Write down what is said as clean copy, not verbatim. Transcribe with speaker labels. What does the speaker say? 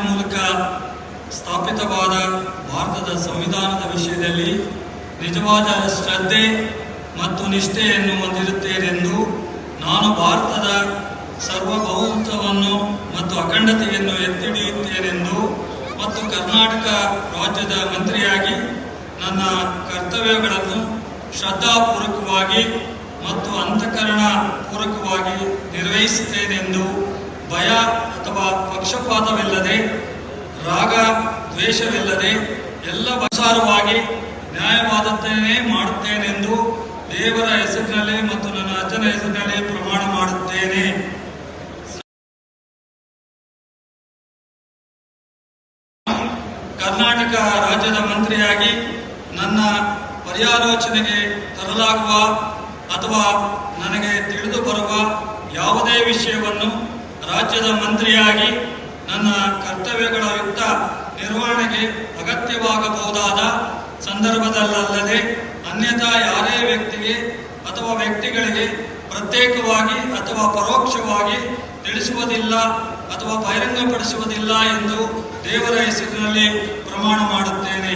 Speaker 1: ಮೂಲಕ ಸ್ಥಾಪಿತವಾದ ಭಾರತದ ಸಂವಿಧಾನದ ವಿಷಯದಲ್ಲಿ ನಿಜವಾದ ಶ್ರದ್ಧೆ ಮತ್ತು ನಿಷ್ಠೆಯನ್ನು ಹೊಂದಿರುತ್ತೇನೆಂದು ನಾನು ಭಾರತದ ಸಾರ್ವಭೌಮತ್ವವನ್ನು ಮತ್ತು ಅಖಂಡತೆಯನ್ನು ಎತ್ತಿಡಿಯುತ್ತೇನೆಂದು ಮತ್ತು ಕರ್ನಾಟಕ ರಾಜ್ಯದ ಮಂತ್ರಿಯಾಗಿ ನನ್ನ ಕರ್ತವ್ಯಗಳನ್ನು ಶ್ರದ್ಧಾಪೂರ್ವಕವಾಗಿ ಮತ್ತು ಅಂತಃಕರಣ ಪೂರ್ವಕವಾಗಿ ನಿರ್ವಹಿಸುತ್ತೇನೆಂದು ಭಯ ಅಥವಾ ಪಕ್ಷಪಾತವಿಲ್ಲದೆ ರಾಗ ದ್ವೇಷವಿಲ್ಲದೆ ಎಲ್ಲ ಅನುಸಾರವಾಗಿ ನ್ಯಾಯವಾದದ್ದನ್ನೇ ಮಾಡುತ್ತೇನೆಂದು ದೇವರ ಹೆಸರಿನಲ್ಲಿ ಮತ್ತು ನನ್ನ ಅಜ್ಜನ ಹೆಸರಿನಲ್ಲಿ ಪ್ರಮಾಣ ಮಾಡುತ್ತೇನೆ. ಕರ್ನಾಟಕ ರಾಜ್ಯದ ಮಂತ್ರಿಯಾಗಿ ನನ್ನ ಪರ್ಯಾಲೋಚನೆಗೆ ತರಲಾಗುವ ಅಥವಾ ನನಗೆ ತಿಳಿದು ಬರುವ ಯಾವುದೇ ವಿಷಯವನ್ನು ರಾಜ್ಯದ ಮಂತ್ರಿಯಾಗಿ ನನ್ನ ಕರ್ತವ್ಯಗಳ ಯುಕ್ತ ನಿರ್ವಹಣೆಗೆ ಅಗತ್ಯವಾಗಬಹುದಾದ ಸಂದರ್ಭದಲ್ಲದೆ ಅನ್ಯಥಾ ಯಾರೇ ವ್ಯಕ್ತಿಗೆ ಅಥವಾ ವ್ಯಕ್ತಿಗಳಿಗೆ ಪ್ರತ್ಯೇಕವಾಗಿ ಅಥವಾ ಪರೋಕ್ಷವಾಗಿ ತಿಳಿಸುವುದಿಲ್ಲ ಅಥವಾ ಬಹಿರಂಗಪಡಿಸುವುದಿಲ್ಲ ಎಂದು ದೇವರ ಹೆಸರಿನಲ್ಲಿ ಪ್ರಮಾಣ ಮಾಡುತ್ತೇನೆ.